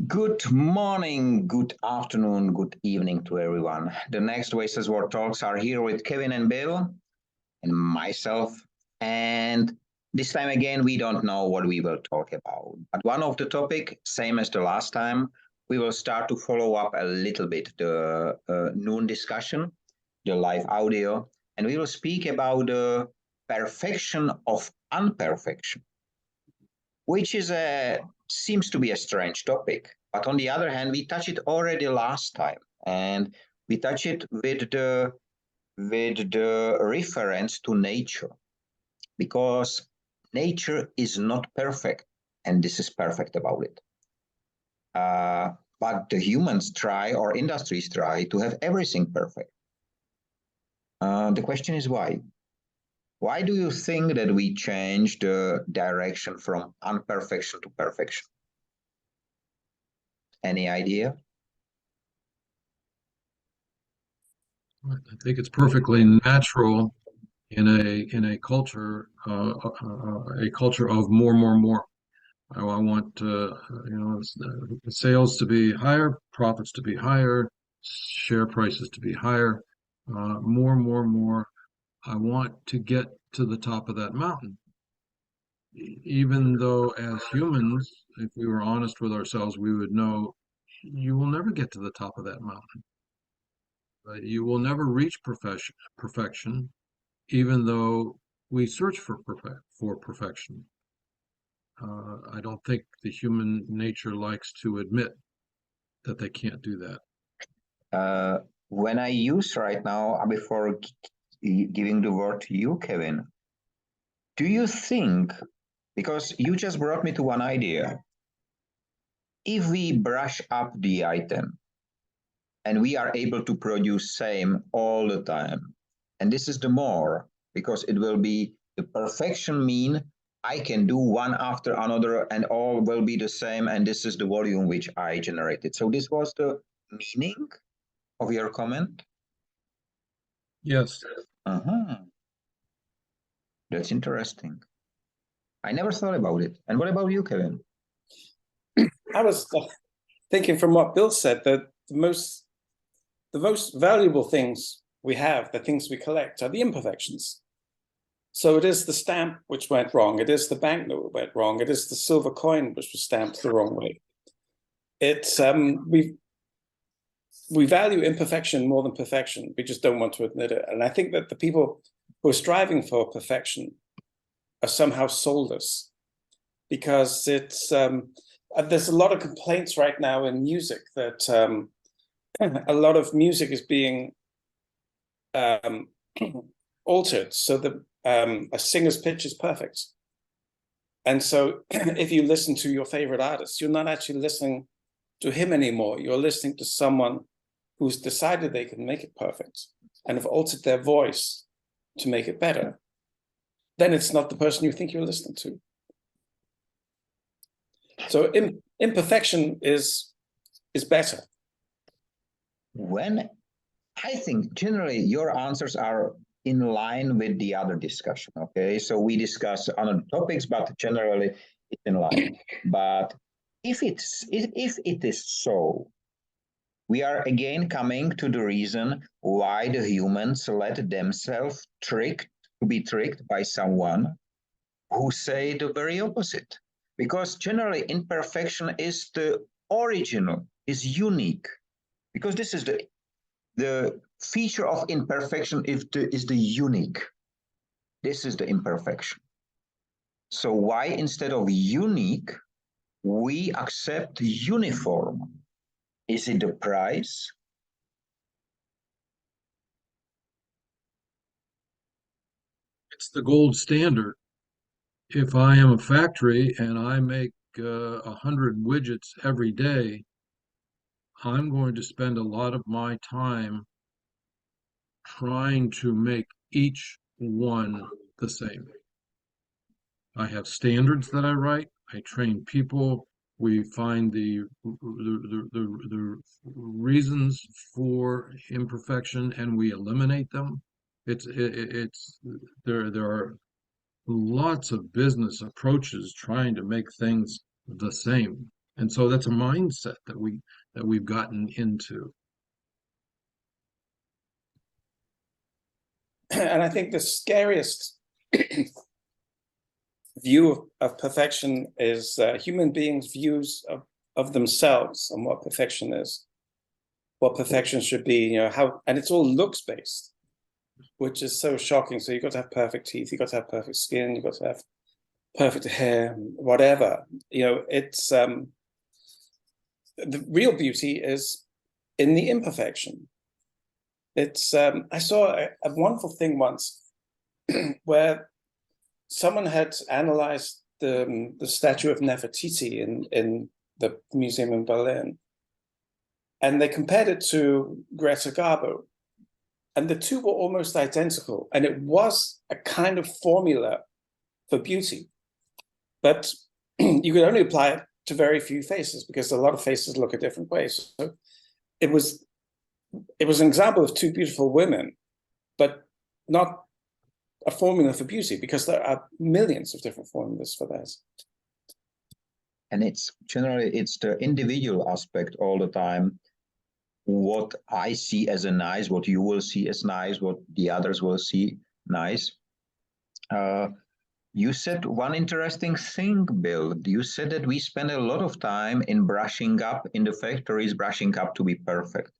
Good morning, good afternoon, good evening to everyone. The next WASTELESS WORLD Talks are here with Kevin and Bill and myself. And this time again, we don't know what we will talk about. But one of the topic, same as the last time, we will start to follow up a little bit the noon discussion, the live audio, and we will speak about the perfection of imperfection, which is seems to be a strange topic. But on the other hand, we touched it already last time, and we touched it with the reference to nature, because nature is not perfect, and this is perfect about it. But the humans try, or industries try, to have everything perfect. The question is why? Why do you think that we change the direction from imperfection to perfection? Any idea? I think it's perfectly natural in a culture of more. I want sales to be higher, profits to be higher, share prices to be higher, more. I want to get to the top of that mountain. Even though as humans, if we were honest with ourselves, we would know you will never get to the top of that mountain. You will never reach perfection, even though we search for perfection. I don't think the human nature likes to admit that they can't do that. When I use right now, before giving the word to you, Kevin, do you think, because you just brought me to one idea, if we brush up the item and we are able to produce same all the time, and this is the more, because it will be the perfection mean I can do one after another and all will be the same, and this is the volume which I generated. So this was the meaning of your comment? Yes. That's interesting. I never thought about it. And what about you, Kevin? I was thinking from what Bill said that the most valuable things we have, the things we collect, are the imperfections. So it is the stamp which went wrong. It is the banknote that went wrong. It is the silver coin which was stamped the wrong way. It's we value imperfection more than perfection. We just don't want to admit it. And I think that the people who are striving for perfection are somehow soulless, because it's there's a lot of complaints right now in music that a lot of music is being altered so that a singer's pitch is perfect. And so if you listen to your favorite artist, you're not actually listening to him anymore. You're listening to someone who's decided they can make it perfect and have altered their voice to make it better. Then it's not the person you think you're listening to. So imperfection is better. When I think generally your answers are in line with the other discussion. Okay, so we discuss other topics, but generally it's in line. But if it is so, we are again coming to the reason why the humans let themselves be tricked by someone who say the very opposite. Because generally imperfection is the original, is unique. Because this is the feature of imperfection is the unique. This is the imperfection. So why instead of unique, we accept uniform? Is it the price? It's the gold standard. If I am a factory and I make 100 widgets every day, I'm going to spend a lot of my time trying to make each one the same. I have standards that I write. I train people. We find the reasons for imperfection and we eliminate them. There are lots of business approaches trying to make things the same. And so that's a mindset that we've gotten into. And I think the scariest view of perfection is human beings' views of themselves and what perfection is, what perfection should be, how, and it's all looks based, which is so shocking. So you've got to have perfect teeth, you've got to have perfect skin, you've got to have perfect hair, whatever. It's the real beauty is in the imperfection. It's I saw a wonderful thing once where someone had analyzed the statue of Nefertiti in the museum in Berlin, and they compared it to Greta Garbo, and the two were almost identical, and it was a kind of formula for beauty, but you could only apply it to very few faces because a lot of faces look a different way. So it was an example of two beautiful women, but not a formula for beauty, because there are millions of different formulas for that. And it's generally, it's the individual aspect all the time. What I see as a nice, what you will see as nice, what the others will see nice. You said one interesting thing, Bill. You said that we spend a lot of time in brushing up in the factories, brushing up to be perfect.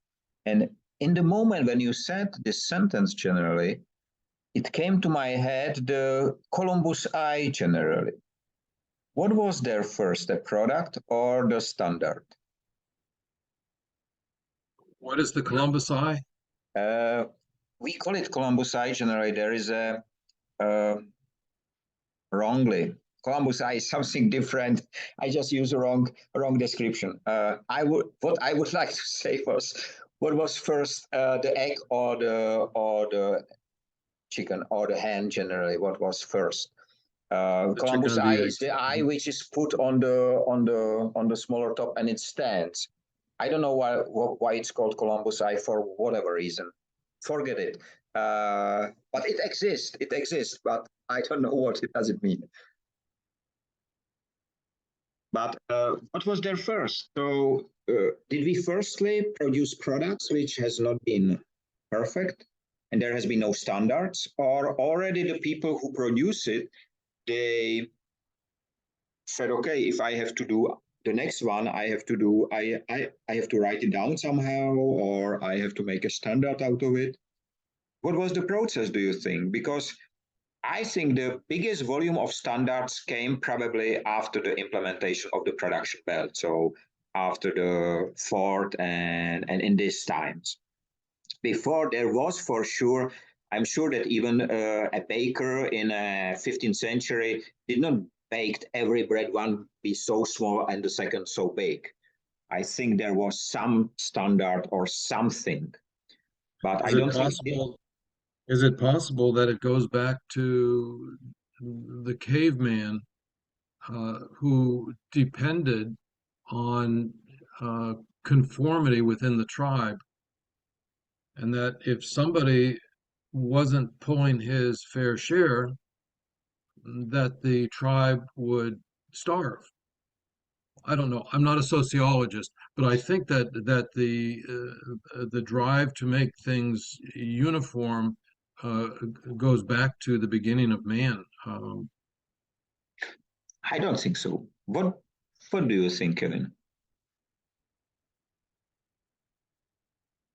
And in the moment when you said this sentence generally, it came to my head the Columbus eye generally. What was there first, the product or the standard? What is the Columbus eye? We call it Columbus eye generally. There is a wrongly. Columbus eye is something different. I just use a wrong description. What I would like to say was, what was first, the egg or the chicken or the hen generally? What was first? Columbus eye is the eye which is put on the smaller top and it stands. I don't know why it's called Columbus eye for whatever reason. Forget it. But it exists. It exists, but I don't know what does it mean. But what was there first? So did we firstly produce products which has not been perfect and there has been no standards, or already the people who produce it, they said, okay, if I have to do the next one, I have to write it down somehow, or I have to make a standard out of it. What was the process, do you think? Because I think the biggest volume of standards came probably after the implementation of the production belt. So after the Ford and in these times. Before there was for sure, I'm sure that even a baker in the 15th century did not bake every bread one be so small and the second so big. I think there was some standard or something, but I don't think. Is it possible that it goes back to the caveman who depended on conformity within the tribe, and that if somebody wasn't pulling his fair share, that the tribe would starve? I don't know. I'm not a sociologist, but I think that the drive to make things uniform goes back to the beginning of man. I don't think so. What do you think, Kevin?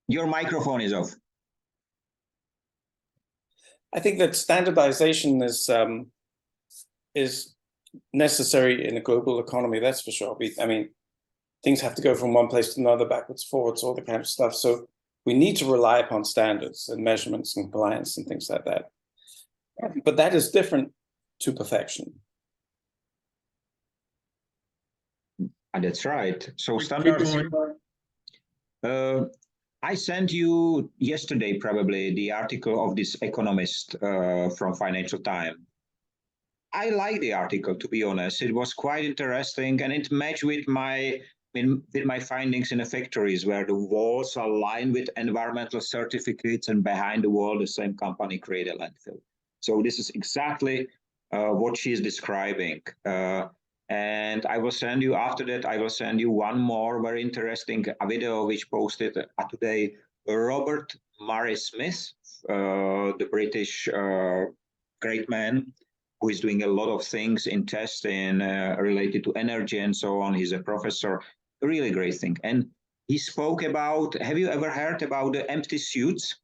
Your microphone is off. I think that standardization is necessary in a global economy, that's for sure. I mean, things have to go from one place to another, backwards, forwards, all the kind of stuff. So we need to rely upon standards and measurements and compliance and things like that. But that is different to perfection. And that's right. So standards. I sent you yesterday probably the article of this economist from Financial Times. I like the article, to be honest. It was quite interesting, and it matched with my findings in the factories, where the walls are lined with environmental certificates, and behind the wall, the same company created a landfill. So this is exactly what she is describing. And I will send you after that, I will send you one more very interesting video which posted today. Robert Murray Smith, the British great man who is doing a lot of things in testing related to energy and so on. He's a professor, a really great thing. And he spoke about, have you ever heard about the empty suits?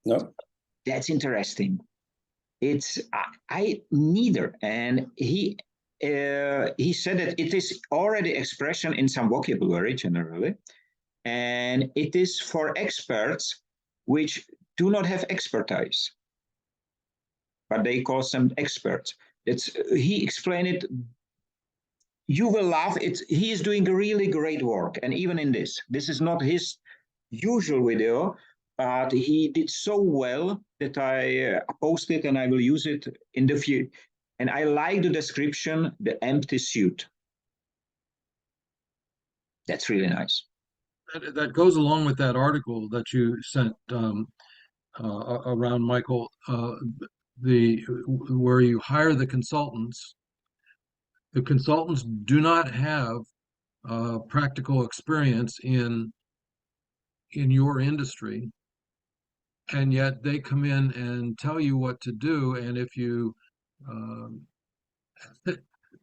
No. That's interesting. It's I neither, and he said that it is already expression in some vocabulary generally, and it is for experts which do not have expertise, but they call them experts. He explained it. You will laugh. He is doing really great work, and even in this is not his usual video, but he did so well that I posted and I will use it in the future. And I like the description, the empty suit. That's really nice. That goes along with that article that you sent around, Michael, where you hire the consultants. The consultants do not have practical experience in your industry, and yet they come in and tell you what to do. And if you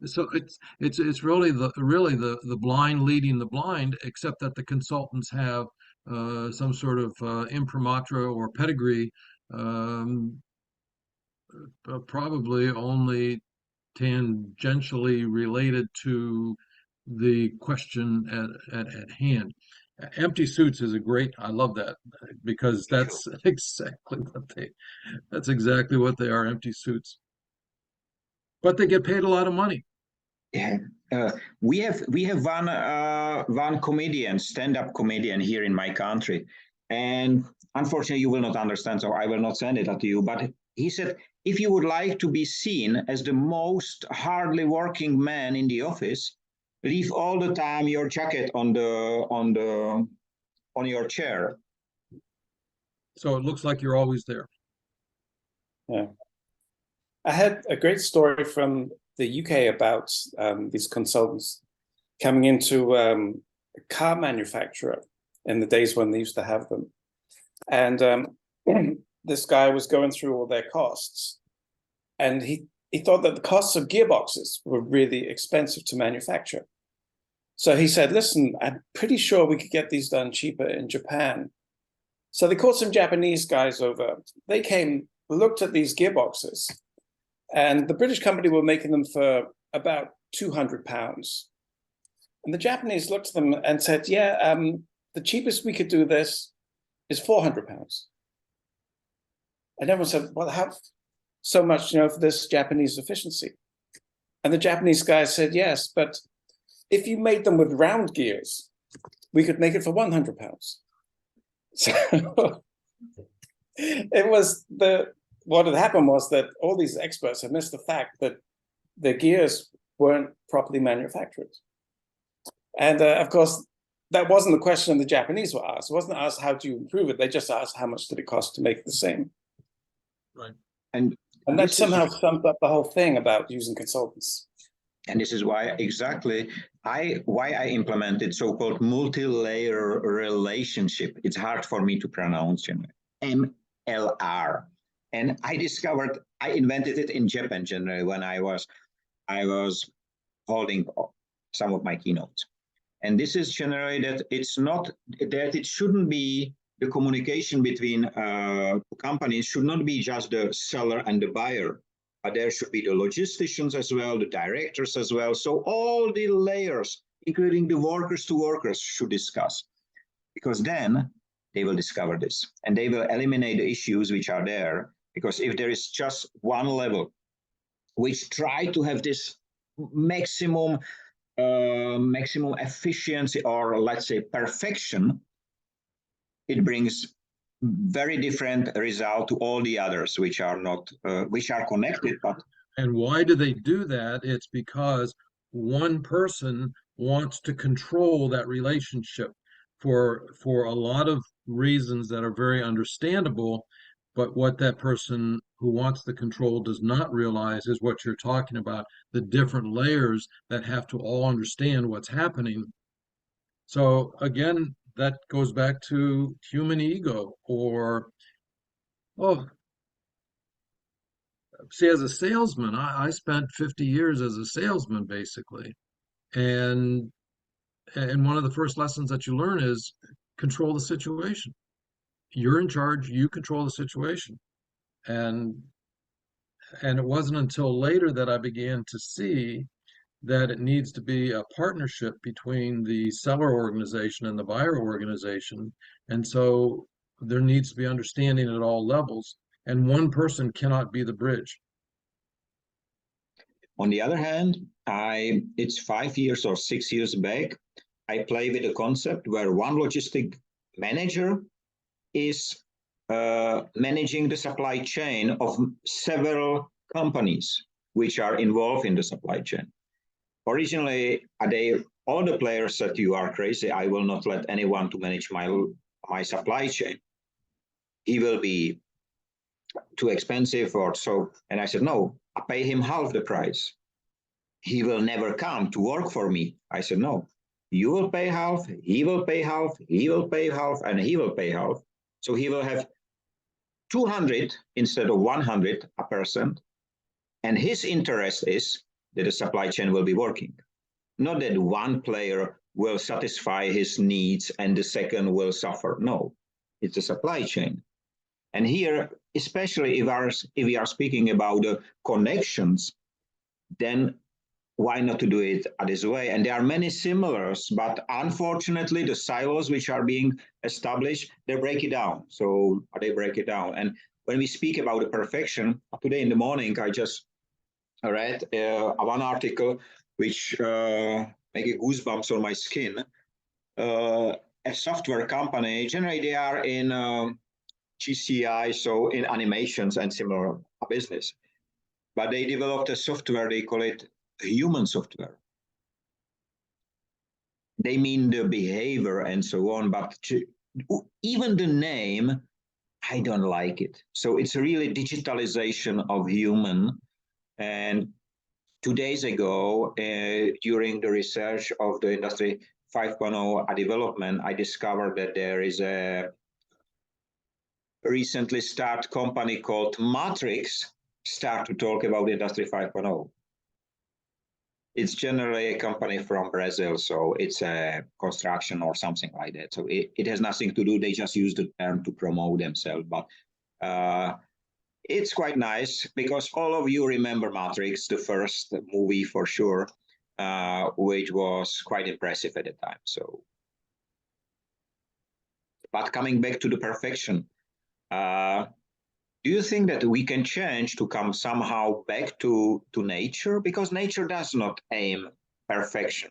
so it's really the blind leading the blind, except that the consultants have some sort of imprimatur or pedigree, probably only tangentially related to the question at hand. Empty suits is a great, I love that, because that's exactly what they are, empty suits. But they get paid a lot of money. Yeah, we have one comedian, stand-up comedian here in my country, and unfortunately you will not understand, so I will not send it to you. But he said, if you would like to be seen as the most hardly working man in the office, leave all the time your jacket on your chair. So it looks like you're always there. Yeah, I had a great story from the UK about these consultants coming into a car manufacturer in the days when they used to have them. And this guy was going through all their costs. And he thought that the costs of gearboxes were really expensive to manufacture. So he said, listen, I'm pretty sure we could get these done cheaper in Japan. So they called some Japanese guys over. They came, looked at these gearboxes, and the British company were making them for about £200. And the Japanese looked at them and said, yeah, the cheapest we could do this is £400. And everyone said, well, how so much, for this Japanese efficiency? And the Japanese guy said, yes, but if you made them with round gears, we could make it for £100. So what had happened was that all these experts had missed the fact that the gears weren't properly manufactured. And of course, that wasn't the question the Japanese were asked. It wasn't asked, how do you improve it? They just asked, how much did it cost to make it the same? Right. And that somehow summed up the whole thing about using consultants. And this is why I implemented so-called multi-layer relationship. It's hard for me to pronounce, MLR. And I invented it in Japan generally when I was holding some of my keynotes. And this is generally that it shouldn't be the communication between companies should not be just the seller and the buyer, but there should be the logisticians as well, the directors as well. So all the layers, including the workers to workers, should discuss, because then they will discover this and they will eliminate the issues which are there. Because if there is just one level which try to have this maximum efficiency, or let's say perfection, it brings very different result to all the others which are not which are connected. And why do they do that? It's because one person wants to control that relationship for a lot of reasons that are very understandable. But what that person who wants the control does not realize is what you're talking about, the different layers that have to all understand what's happening. So again, that goes back to human ego, or, oh, see, as a salesman, I spent 50 years as a salesman, basically. And one of the first lessons that you learn is control the situation. You're in charge, you control the situation. And it wasn't until later that I began to see that it needs to be a partnership between the seller organization and the buyer organization. And so there needs to be understanding at all levels, and one person cannot be the bridge. On the other hand, it's 5 years or 6 years back, I play with a concept where one logistic manager is managing the supply chain of several companies which are involved in the supply chain. Originally, all the players said, you are crazy, I will not let anyone to manage my supply chain. He will be too expensive or so. And I said, no, I pay him half the price. He will never come to work for me. I said, no, you will pay half, he will pay half, he will pay half, and he will pay half. So he will have 200 instead of 100%. And his interest is that the supply chain will be working. Not that one player will satisfy his needs and the second will suffer. No, it's a supply chain. And here, especially if we are speaking about the connections, then why not to do it this way? And there are many similars, but unfortunately, the silos which are being established, they break it down. So they break it down. And when we speak about the perfection, today in the morning, I just read one article which make goosebumps on my skin. A software company, generally they are in GCI, so in animations and similar business. But they developed a software, they call it human software. They mean the behavior and so on, but even the name, I don't like it. So it's really digitalization of human. And 2 days ago, during the research of the Industry 5.0 development, I discovered that there is a recently started company called Matrix start to talk about Industry 5.0. It's generally a company from Brazil, so it's a construction or something like that. So it has nothing to do, they just use the term to promote themselves. But it's quite nice because all of you remember Matrix, the first movie for sure, which was quite impressive at the time. So, but coming back to the perfection, do you think that we can change to come somehow back to nature? Because nature does not aim perfection.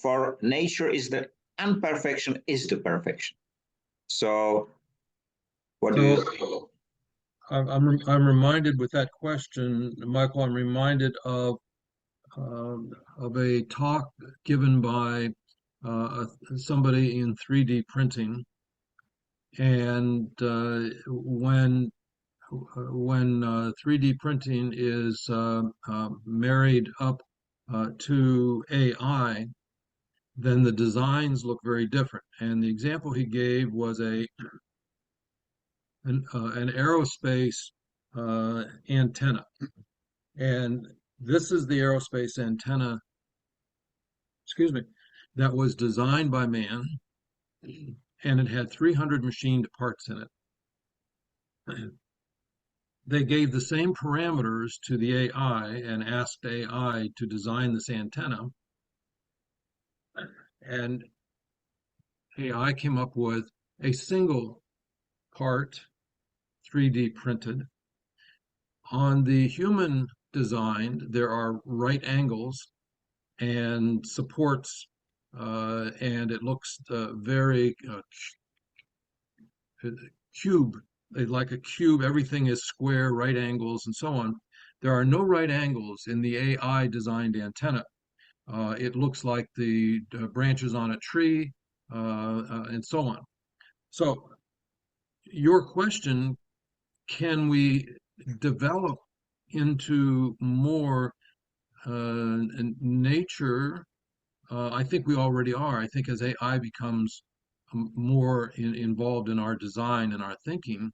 For nature is the imperfection is the perfection. So what do you think? I'm reminded with that question, Michael, I'm reminded of a talk given by somebody in 3D printing. And when 3D printing is married up to AI, then the designs look very different. And the example he gave was an aerospace antenna. And this is the aerospace antenna, excuse me, that was designed by man, and it had 300 machined parts in it. They gave the same parameters to the AI and asked AI to design this antenna. And AI came up with a single part 3D printed. On the human design, there are right angles and supports, and it looks very cube, like a cube. Everything is square, right angles, and so on. There are no right angles in the AI designed antenna. It looks like the branches on a tree, and so on. So your question can we develop into more nature? I think we already are. I think as AI becomes more involved in our design and our thinking,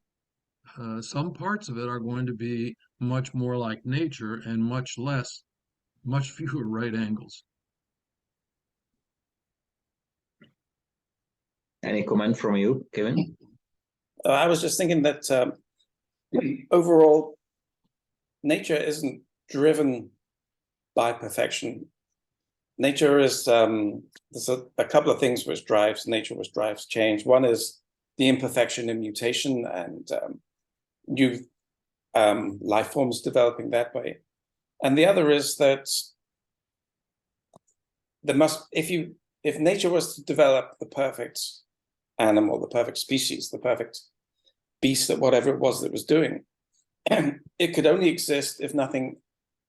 some parts of it are going to be much more like nature and much fewer right angles. Any comment from you, Kevin? I was just thinking that overall, nature isn't driven by perfection. Nature is, there's a couple of things which drives nature, which drives change. One is the imperfection and mutation and new life forms developing that way. And the other is that if nature was to develop the perfect animal, the perfect species, the perfect beast, that whatever it was that was doing, it could only exist if nothing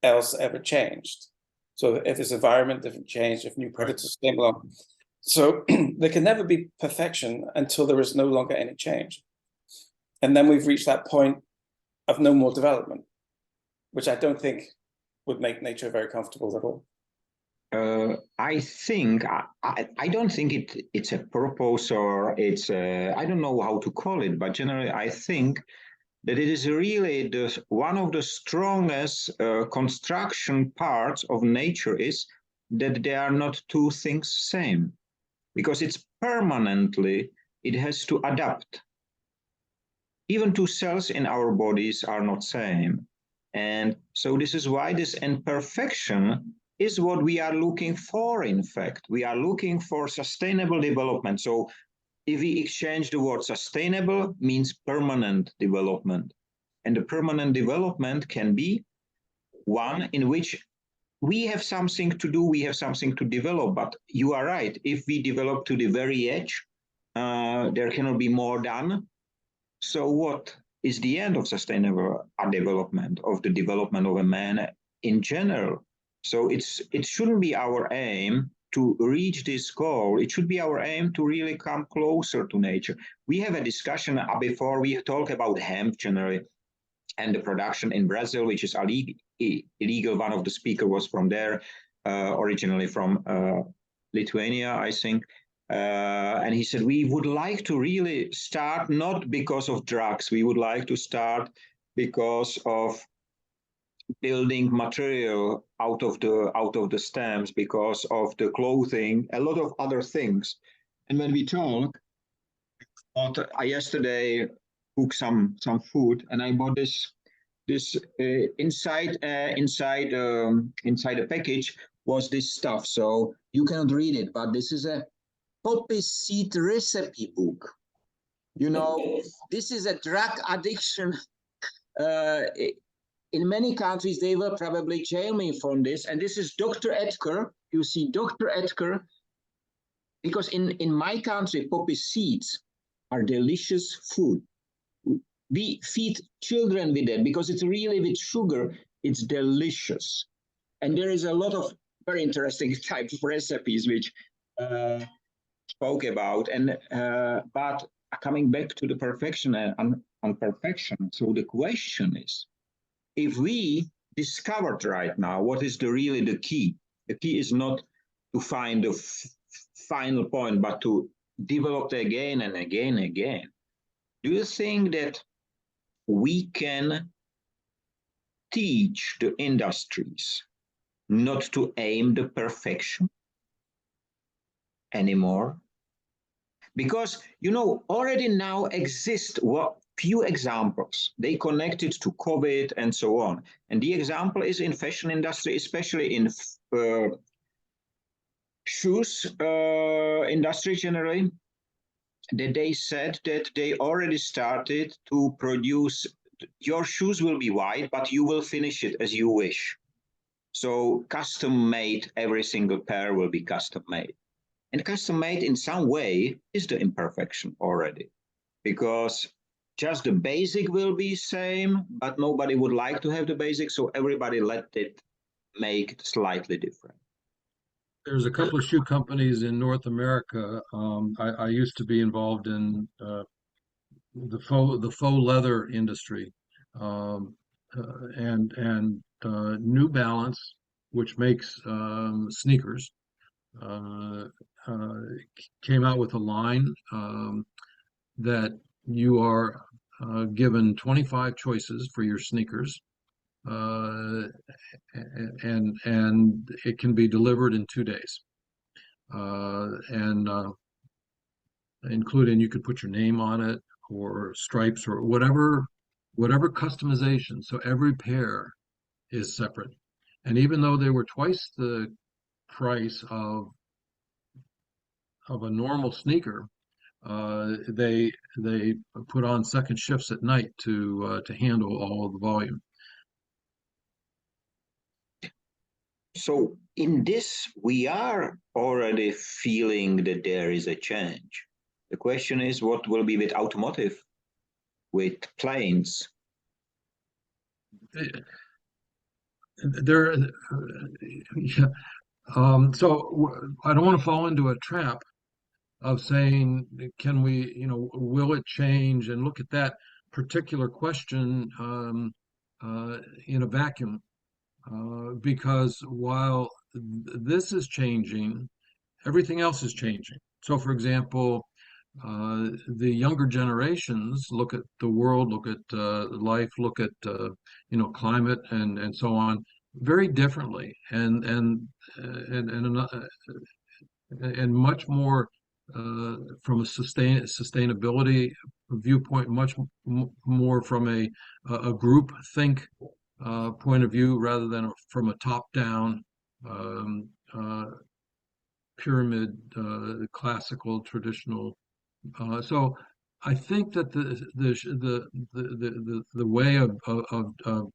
else ever changed. So if its environment didn't change, if new predators came along. So there can never be perfection until there is no longer any change. And then we've reached that point of no more development, which I don't think would make nature very comfortable at all. I think I don't think it's a purpose, or it's I don't know how to call it, but generally I think that it is really one of the strongest construction parts of nature is that they are not two things same, because it's permanently, it has to adapt. Even two cells in our bodies are not same. And so this is why this imperfection is what we are looking for. In fact, we are looking for sustainable development. So if we exchange the word sustainable, means permanent development. And the permanent development can be one in which we have something to do, we have something to develop. But you are right, if we develop to the very edge, there cannot be more done. So what is the end of sustainable development, of the development of a man in general? So it shouldn't be our aim to reach this goal. It should be our aim to really come closer to nature. We have a discussion before we talk about hemp generally and the production in Brazil, which is illegal. One of the speakers was from there, originally from Lithuania, I think. And he said, we would like to really start not because of drugs. We would like to start because of building material out of the stems, because of the clothing, a lot of other things. And when we talk, I yesterday cooked some food, and I bought this inside a package was this stuff. So you cannot read it, but this is a poppy seed recipe book. You know, this is a drug addiction. In many countries, they will probably jail me from this. And this is Dr. Edgar. You see Dr. Edgar, because in my country, poppy seeds are delicious food. We feed children with it because it's really with sugar. It's delicious. And there is a lot of very interesting type of recipes which spoke about. And but coming back to the perfection and imperfection. So the question is, if we discovered right now what is really the key is not to find the final point, but to develop it again and again and again. Do you think that we can teach the industries not to aim the perfection anymore? Because, you know, already now exist few examples. They connected to COVID and so on. And the example is in fashion industry, especially in shoes industry generally, that they said that they already started to produce, your shoes will be white, but you will finish it as you wish. So custom made, every single pair will be custom made. And custom made in some way is the imperfection already, because just the basic will be same, but nobody would like to have the basic, so everybody let it make it slightly different. There's a couple of shoe companies in North America. I used to be involved in the faux leather industry, and New Balance, which makes sneakers, came out with a line that you are given 25 choices for your sneakers, and it can be delivered in 2 days, and including you could put your name on it or stripes or whatever customization. So every pair is separate, and even though they were twice the price of a normal sneaker, they put on second shifts at night to handle all of the volume. So in this, we are already feeling that there is a change. The question is, what will be with automotive, with planes? There, yeah. So I don't want to fall into a trap of saying, can we, will it change? And look at that particular question in a vacuum, because while this is changing, everything else is changing. So, for example, the younger generations look at the world, look at life, look at climate and so on very differently, and much more from a sustainability viewpoint, much more from a group think point of view rather than from a top-down pyramid, classical, traditional. So I think that the way of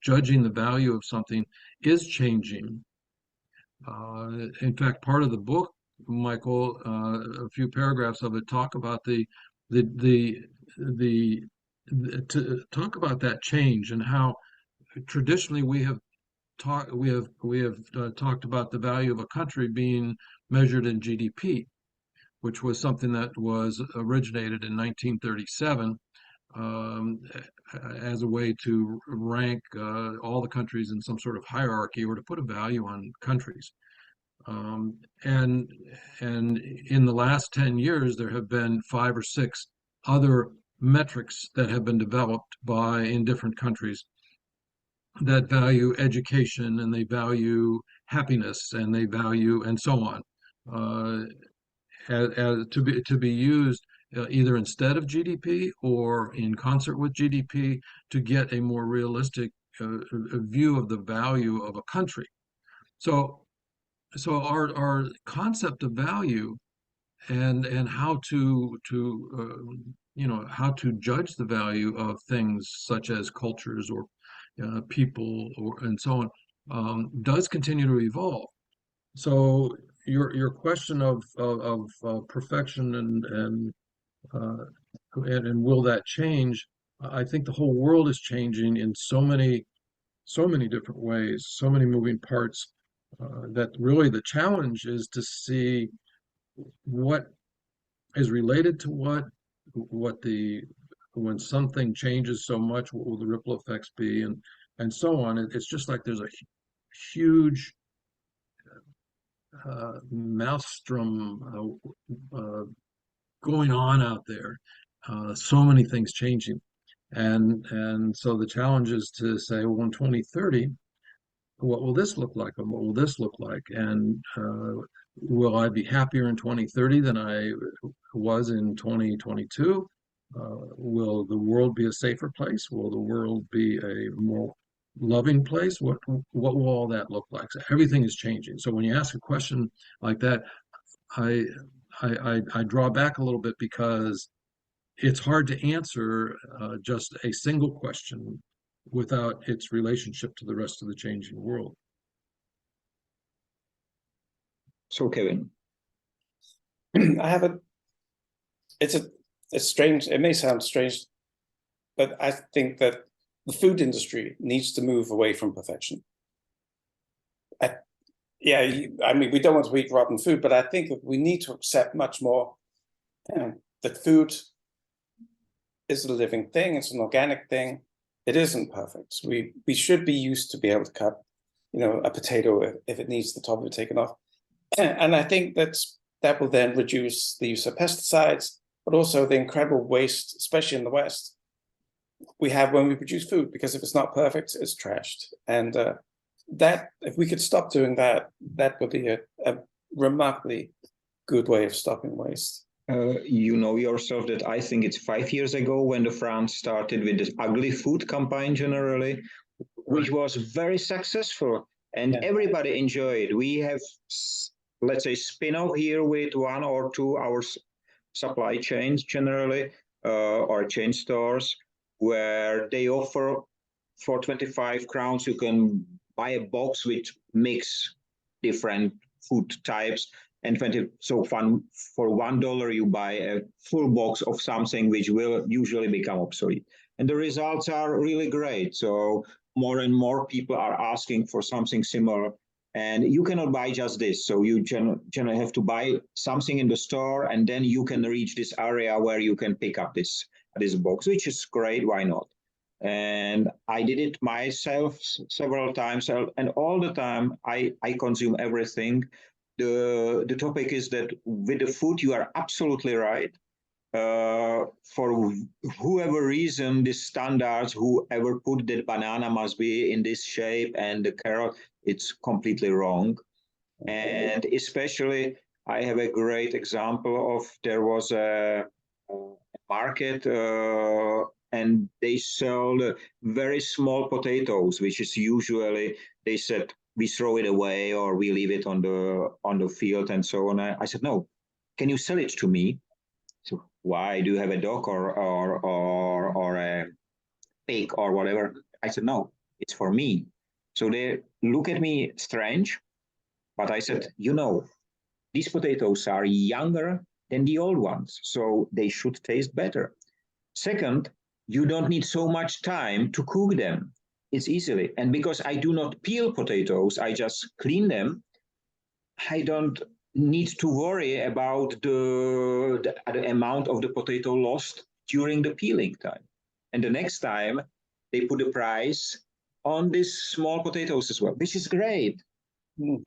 judging the value of something is changing. In fact, part of the book, Michael, a few paragraphs of it talk about to talk about that change and how traditionally we have talked about the value of a country being measured in GDP, which was something that was originated in 1937 as a way to rank all the countries in some sort of hierarchy or to put a value on countries. And in the last 10 years, there have been 5 or 6 other metrics that have been developed in different countries that value education, and they value happiness, and they value and so on, to be used either instead of GDP or in concert with GDP to get a more realistic view of the value of a country. So our concept of value and how to how to judge the value of things such as cultures or people and so on does continue to evolve. So your question of perfection and will that change? I think the whole world is changing in so many different ways, so many moving parts, that really the challenge is to see what is related to when something changes so much, what will the ripple effects be, and so on. It's just like there's a huge maelstrom going on out there, so many things changing, and so the challenge is to say, well, in 2030, what will this look like, and what will this look like, and will I be happier in 2030 than I was in 2022? Will the world be a safer place? Will the world be a more loving place? What will all that look like? So everything is changing. So when you ask a question like that, I draw back a little bit, because it's hard to answer just a single question without its relationship to the rest of the changing world. So Kevin, it's strange. It may sound strange, but I think that the food industry needs to move away from perfection. I mean, we don't want to eat rotten food, but I think that we need to accept much more that food is a living thing. It's an organic thing. It isn't perfect. We should be used to be able to cut, a potato if it needs the top of it taken off. And I think that will then reduce the use of pesticides, but also the incredible waste, especially in the West, we have when we produce food, because if it's not perfect, it's trashed. And that, if we could stop doing that, that would be a remarkably good way of stopping waste. You know yourself that I think it's 5 years ago when the France started with this ugly food campaign generally, which was very successful and everybody enjoyed. We have, let's say, spin-off here with 1 or 2 hours supply chains generally, or chain stores, where they offer for 25 crowns, you can buy a box which mix different food types, and for $1 you buy a full box of something which will usually become obsolete. And the results are really great. So more and more people are asking for something similar. And you cannot buy just this. So you generally have to buy something in the store, and then you can reach this area where you can pick up this box, which is great. Why not? And I did it myself several times, and all the time I consume everything. The topic is that with the food, you are absolutely right. For whoever reason, the standards, whoever put that banana must be in this shape and the carrot, it's completely wrong. And especially, I have a great example of, there was a market and they sold very small potatoes, which is usually, they said, we throw it away or we leave it on the field and so on. I said, no, can you sell it to me? So why, do you have a dog or a pig or whatever? I said, no, it's for me. So they look at me strange, but I said, these potatoes are younger than the old ones, so they should taste better. Second, you don't need so much time to cook them. It's easily. And because I do not peel potatoes, I just clean them, I don't need to worry about the amount of the potato lost during the peeling time. And the next time, they put a price on these small potatoes as well, which is great.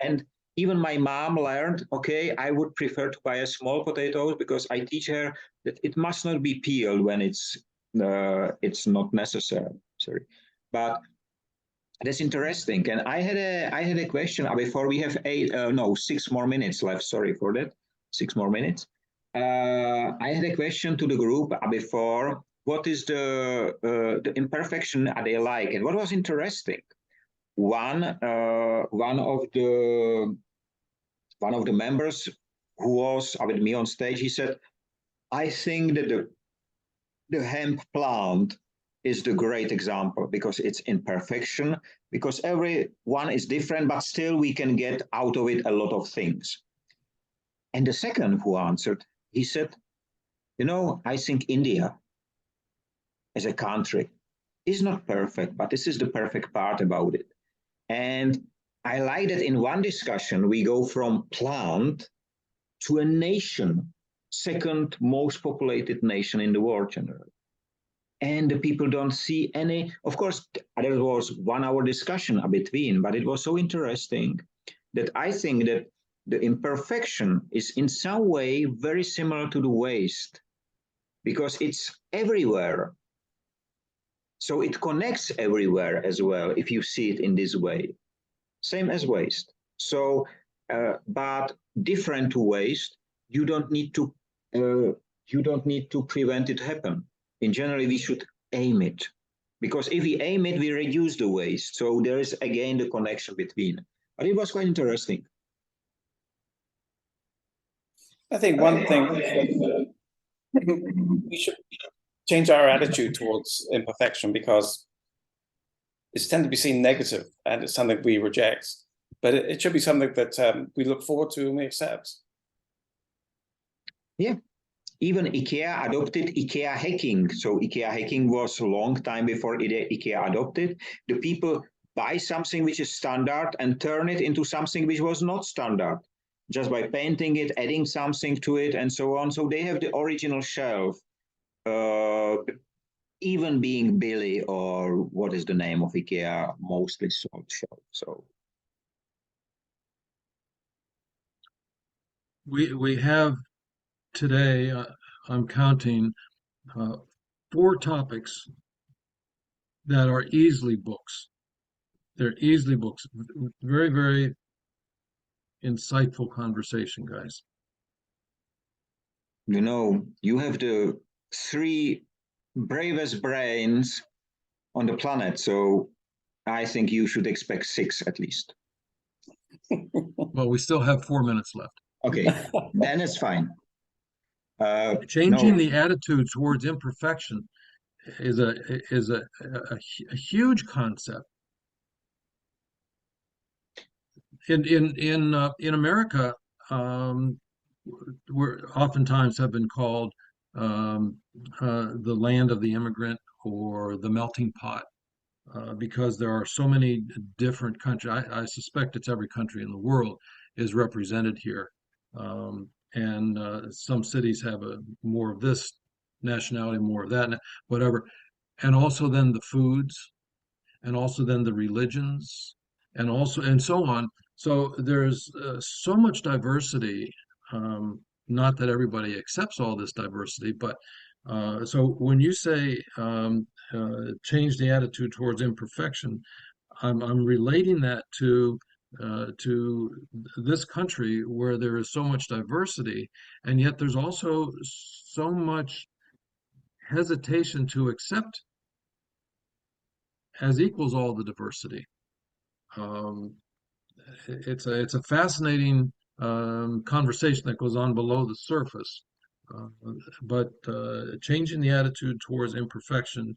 And even my mom learned, okay, I would prefer to buy a small potato, because I teach her that it must not be peeled when it's not necessary. Sorry, but that's interesting. And I had a question before. We have 6 more minutes left. Sorry for that. 6 more minutes. I had a question to the group before. What is the imperfection they like? And what was interesting? One of the members who was with me on stage, he said, I think that the hemp plant is the great example, because it's imperfection, because everyone is different, but still we can get out of it a lot of things. And the second who answered, he said, I think India as a country is not perfect, but this is the perfect part about it. And I like that in one discussion, we go from plant to a nation, second most populated nation in the world generally. And the people don't see any, of course, there was 1 hour discussion between, but it was so interesting that I think that the imperfection is in some way very similar to the waste, because it's everywhere. So it connects everywhere as well, if you see it in this way. Same as waste. So, but different to waste, you don't need to prevent it happen. In general, we should aim it, because if we aim it, we reduce the waste. So there is again the connection between. But it was quite interesting. I think one thing, we should change our attitude towards imperfection, because it's tend to be seen negative and it's something we reject. But it should be something that we look forward to and we accept. Yeah. Even IKEA adopted IKEA hacking. So IKEA hacking was a long time before IKEA adopted. The people buy something which is standard and turn it into something which was not standard, just by painting it, adding something to it, and so on. So they have the original shelf even being Billy or what is the name of IKEA, mostly sold shelf. So we have today, I'm counting 4 topics that are easily books. They're easily books. Very, very insightful conversation, guys. you know, you have the 3 bravest brains on the planet, so I think you should expect 6 at least. Well, we still have 4 minutes left. Okay, then it's fine. Changing no. the attitude towards imperfection is a huge concept. In America, we're oftentimes have been called the land of the immigrant or the melting pot, because there are so many different countries. I suspect it's every country in the world is represented here. And some cities have more of this nationality, more of that, whatever. And also then the foods, and also then the religions, and also and so on. So there's so much diversity. Not that everybody accepts all this diversity, but so when you say change the attitude towards imperfection, I'm relating that to this country where there is so much diversity, and yet there's also so much hesitation to accept as equals all the diversity. It's a fascinating conversation that goes on below the surface, but changing the attitude towards imperfection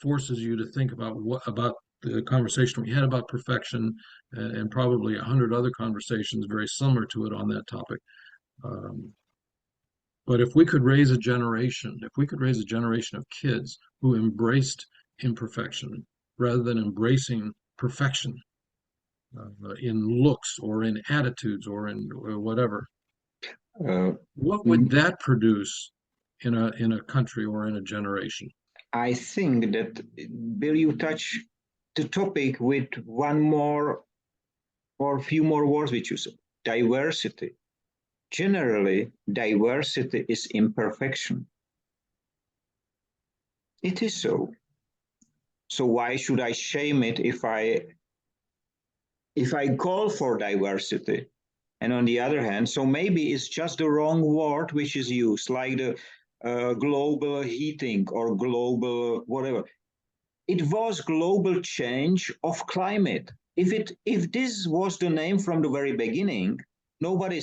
forces you to think about about the conversation we had about perfection, and probably 100 other conversations very similar to it on that topic. But if we could raise a generation, of kids who embraced imperfection rather than embracing perfection, in looks or in attitudes or in whatever, what would that produce in a country or in a generation? I think that, Bill, you touch the topic with one more or a few more words which you said: diversity. Generally, diversity is imperfection. It is so. So why should I shame it if I call for diversity? And on the other hand, so maybe it's just the wrong word which is used, like the global heating or global whatever. It was global change of climate. If this was the name from the very beginning, nobody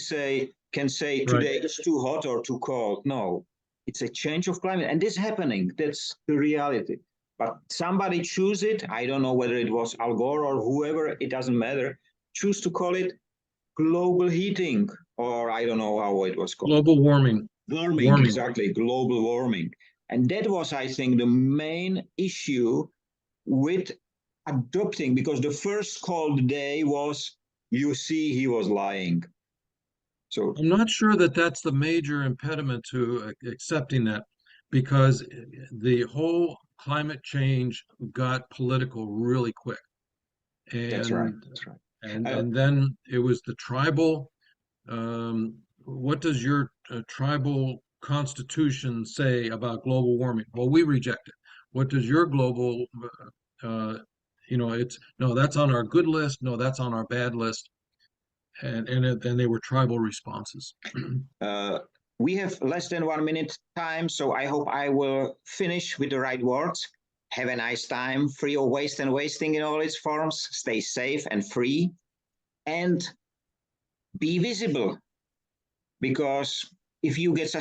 can say today it's too hot or too cold. No, it's a change of climate, and this is happening. That's the reality. But somebody choose it. I don't know whether it was Al Gore or whoever. It doesn't matter. Choose to call it global heating, or I don't know how it was called. Global warming. Warming, exactly. Global warming. And that was, I think, the main issue with adopting, because the first called day was, you see, he was lying. So I'm not sure that that's the major impediment to accepting that, because the whole climate change got political really quick. And that's right. That's right. And then it was the tribal. What does your tribal constitution say about global warming? Well, we reject it. What does your global, it's no, that's on our good list. No, that's on our bad list. And they were tribal responses. We have less than 1 minute time, so I hope I will finish with the right words. Have a nice time, free of waste and wasting in all its forms. Stay safe and free, and be visible. Because if you get suspended